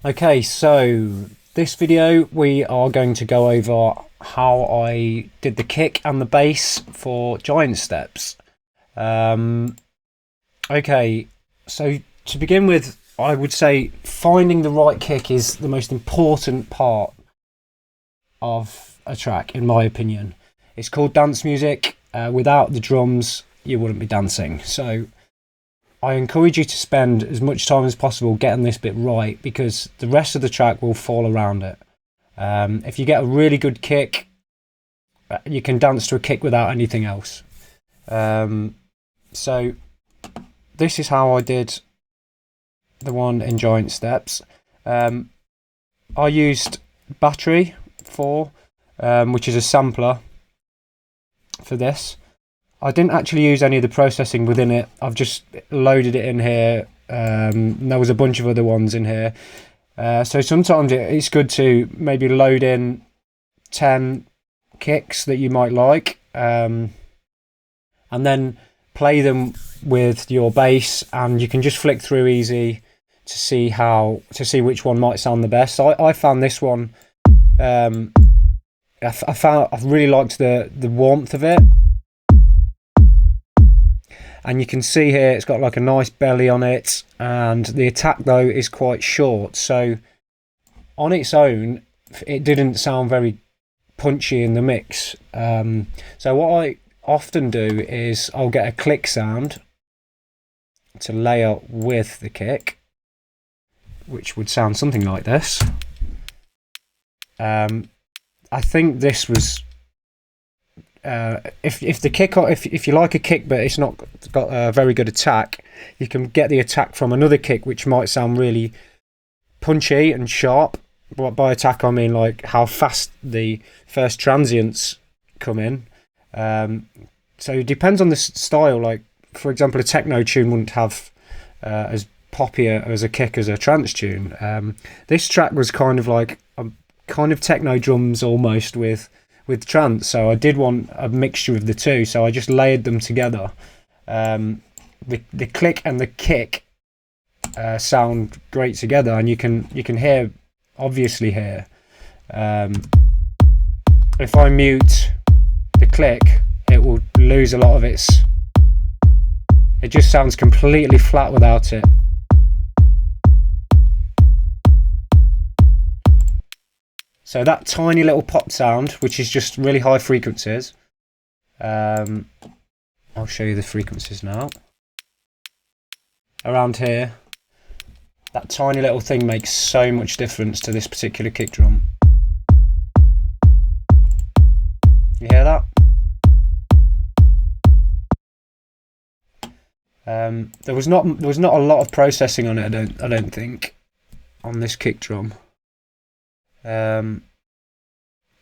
Okay, so this video we are going to go over how I did the kick and the bass for Giant Steps. Okay, so to begin with, I would say finding the right kick is the most important part of a track, in my opinion. It's called dance music. Without the drums, you wouldn't be dancing. So I encourage you to spend as much time as possible getting this bit right, because the rest of the track will fall around it. If you get a really good kick, you can dance to a kick without anything else. So this is how I did the one in Giant Steps. I used Battery 4, which is a sampler for this. I didn't actually use any of the processing within it. I've just loaded it in here. There was a bunch of other ones in here. So sometimes it's good to maybe load in 10 kicks that you might like, and then play them with your bass, and you can just flick through easy to see which one might sound the best. So I found this one. I really liked the warmth of it. And you can see here it's got like a nice belly on it, and the attack though is quite short, so on its own it didn't sound very punchy in the mix. So what I often do is I'll get a click sound to layer with the kick, which would sound something like this. I think this was if the kick, if you like a kick but it's not got a very good attack, you can get the attack from another kick which might sound really punchy and sharp. But by attack I mean like how fast the first transients come in. So it depends on the style. Like for example, a techno tune wouldn't have as poppy as a kick as a trance tune. This track was kind of like kind of techno drums almost with trance, so I did want a mixture of the two, so I just layered them together. The click and the kick sound great together, and you can obviously hear. If I mute the click, it will lose a lot of it just sounds completely flat without it. So that tiny little pop sound, which is just really high frequencies. I'll show you the frequencies now. Around here, that tiny little thing makes so much difference to this particular kick drum. You hear that? There was not a lot of processing on it. I don't think on this kick drum.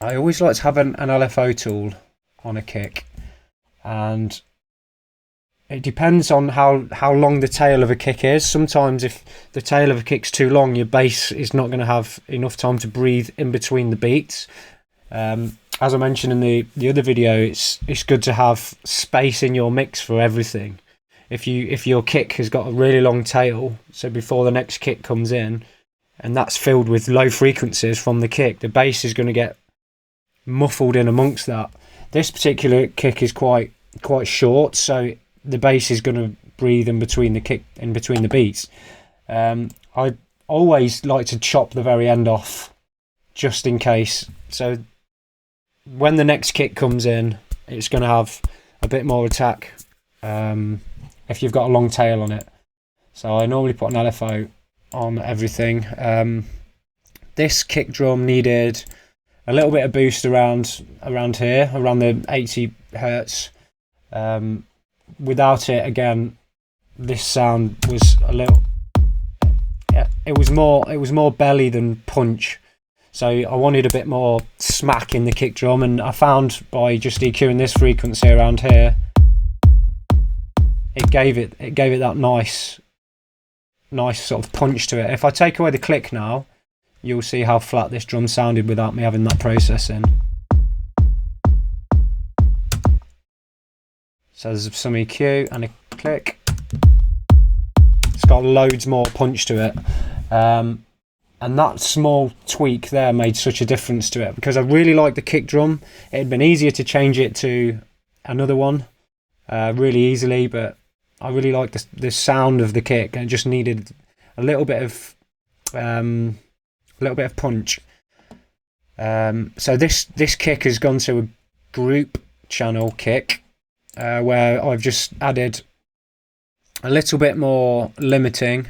I always like to have an LFO tool on a kick, and it depends on how long the tail of a kick is. Sometimes if the tail of a kick's too long, your bass is not going to have enough time to breathe in between the beats. As I mentioned in the other video, it's good to have space in your mix for everything. If your kick has got a really long tail, so before the next kick comes in, and that's filled with low frequencies from the kick, the bass is going to get muffled in amongst that. This particular kick is quite short, so the bass is going to breathe in between the beats. I always like to chop the very end off just in case, so when the next kick comes in, it's going to have a bit more attack if you've got a long tail on it. So I normally put an LFO on everything. This kick drum needed a little bit of boost around here, around the 80 hertz. Without it, again, this sound was a little. Yeah, it was more belly than punch. So I wanted a bit more smack in the kick drum, and I found by just EQing this frequency around here, it gave it that nice sort of punch to it. If I take away the click now, you'll see how flat this drum sounded without me having that processing. So there's some EQ and a click. It's got loads more punch to it. And that small tweak there made such a difference to it, because I really liked the kick drum. It had been easier to change it to another one really easily, but I really liked the sound of the kick, and it just needed a little bit of punch. So this kick has gone to a group channel kick, where I've just added a little bit more limiting,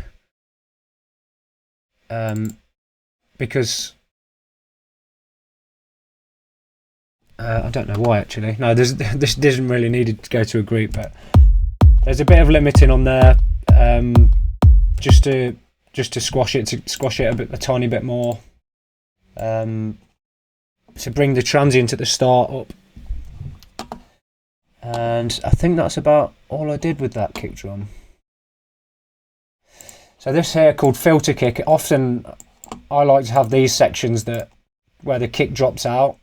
because I don't know why actually. No, this doesn't really need to go to a group, but there's a bit of limiting on there, just to squash it a tiny bit more, to bring the transient at the start up. And I think that's about all I did with that kick drum. So this here, called filter kick, often I like to have these sections where the kick drops out,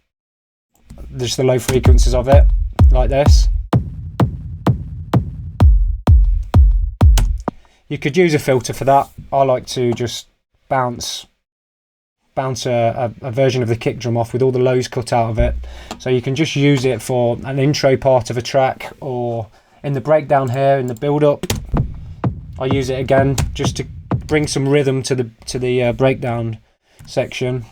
just the low frequencies of it, like this. You could use a filter for that. I like to just bounce a version of the kick drum off with all the lows cut out of it, so you can just use it for an intro part of a track, or in the breakdown here, in the build up I use it again just to bring some rhythm to the breakdown section.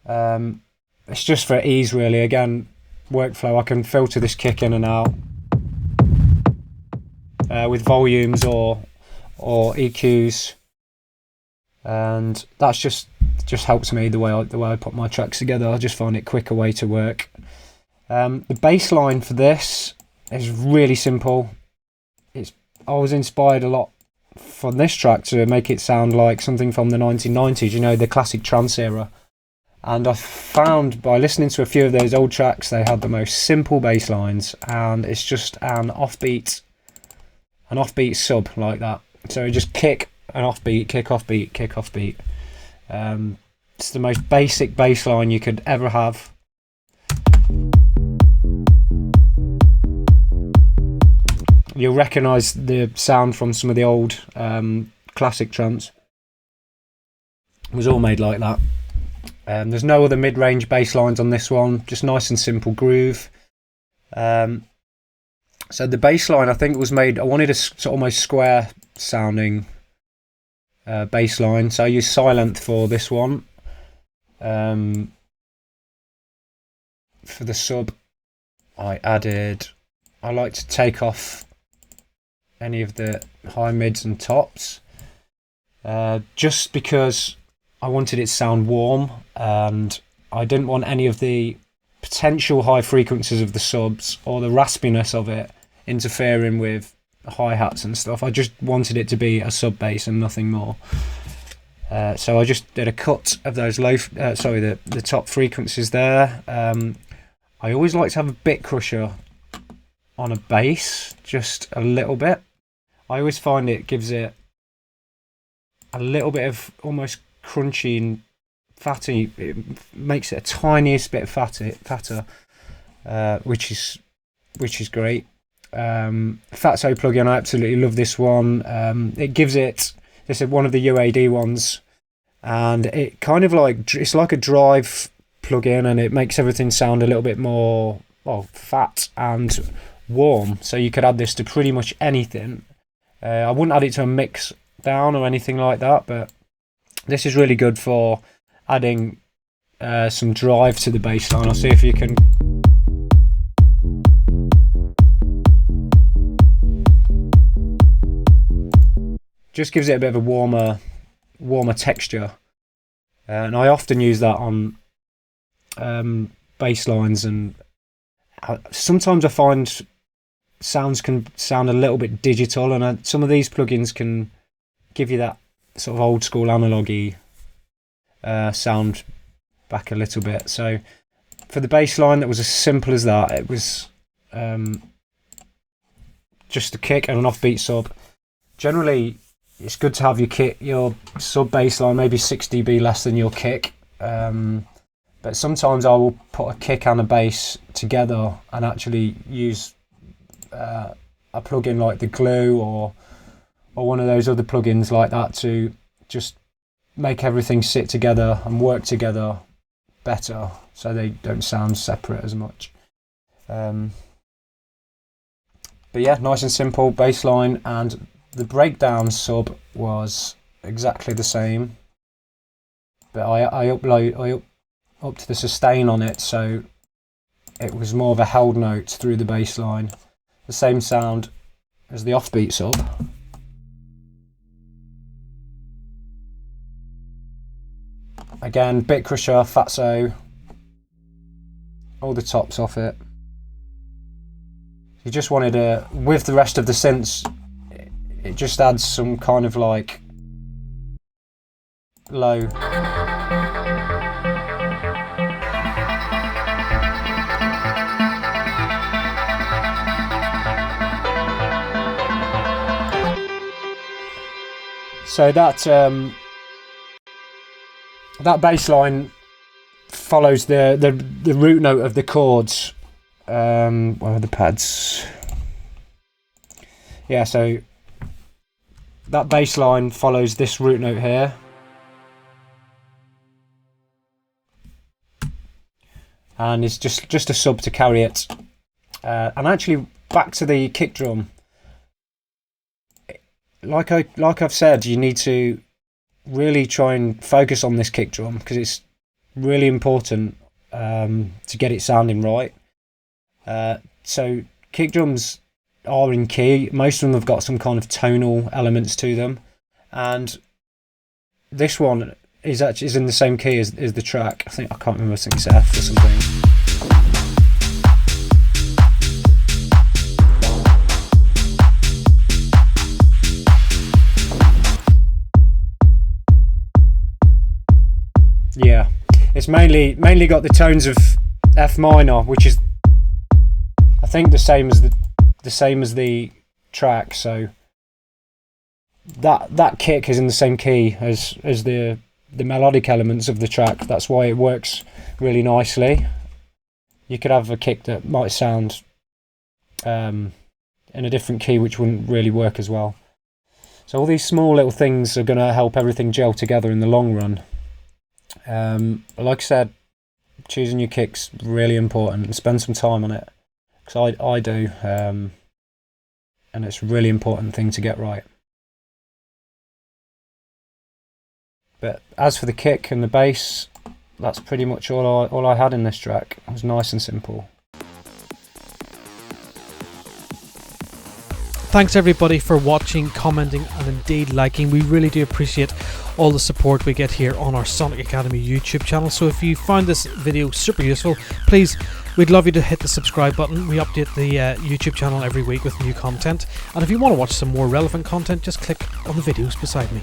It's just for ease really. Again, workflow, I can filter this kick in and out with volumes or EQs, and that's just helps me the way I put my tracks together. I just find it a quicker way to work. The bass line for this is really simple. I was inspired a lot from this track to make it sound like something from the 1990s, you know, the classic trance era. And I found by listening to a few of those old tracks, they had the most simple bass lines, and it's just an offbeat sub like that. So it just kick, an offbeat, kick, offbeat, kick, offbeat. It's the most basic bass line you could ever have. You'll recognise the sound from some of the old classic trance. It was all made like that. There's no other mid-range bass lines on this one, just nice and simple groove. So the bass line, I think, was made, I wanted a sort of almost square sounding bass line, so I used Silent for this one. For the sub, I like to take off any of the high mids and tops, just because I wanted it to sound warm, and I didn't want any of the potential high frequencies of the subs or the raspiness of it interfering with hi-hats and stuff. I just wanted it to be a sub bass and nothing more. So I just did a cut of those the top frequencies there. I always like to have a bit crusher on a bass, just a little bit. I always find it gives it a little bit of almost crunchy and fatty. It makes it a tiniest bit fatter, which is great. Fatso plugin, I absolutely love this one. It gives it, this is one of the UAD ones, and it kind of it's like a drive plugin, and it makes everything sound a little bit more fat and warm. So you could add this to pretty much anything. I wouldn't add it to a mix down or anything like that, but this is really good for adding some drive to the bass line. I'll see if you can. Just gives it a bit of a warmer texture, and I often use that on bass lines, and sometimes I find sounds can sound a little bit digital, and some of these plugins can give you that sort of old school analogy sound back a little bit. So for the bass line that was as simple as that, it was just a kick and an offbeat sub. Generally it's good to have your sub bass line maybe 6 dB less than your kick, but sometimes I will put a kick and a bass together and actually use a plugin like the Glue or one of those other plugins like that to just make everything sit together and work together better, so they don't sound separate as much. But yeah, nice and simple bass line, and the breakdown sub was exactly the same, but I upped the sustain on it, so it was more of a held note through the bass line. The same sound as the offbeat sub. Again, bit crusher, fatso, all the tops off it. You just wanted a, with the rest of the synths, it just adds some kind of like low. So that bass line follows the root note of the chords. Where are the pads? Yeah, so that bass line follows this root note here. And it's just a sub to carry it. And actually, back to the kick drum. Like I've said, you need to really try and focus on this kick drum, because it's really important to get it sounding right. So kick drums are in key. Most of them have got some kind of tonal elements to them, and this one is in the same key as the track. I can't remember, I think it's F or something. Yeah, it's mainly got the tones of F minor, which is, I think, the same as the track. So that kick is in the same key as the melodic elements of the track. That's why it works really nicely. You could have a kick that might sound in a different key, which wouldn't really work as well. So all these small little things are going to help everything gel together in the long run. Like I said, choosing your kicks really important, and spend some time on it, because I do, and it's a really important thing to get right. But as for the kick and the bass, that's pretty much all I had in this track. It was nice and simple. Thanks everybody for watching, commenting and indeed liking. We really do appreciate all the support we get here on our Sonic Academy YouTube channel. So if you found this video super useful, please, we'd love you to hit the subscribe button. We update the YouTube channel every week with new content, and if you want to watch some more relevant content, just click on the videos beside me.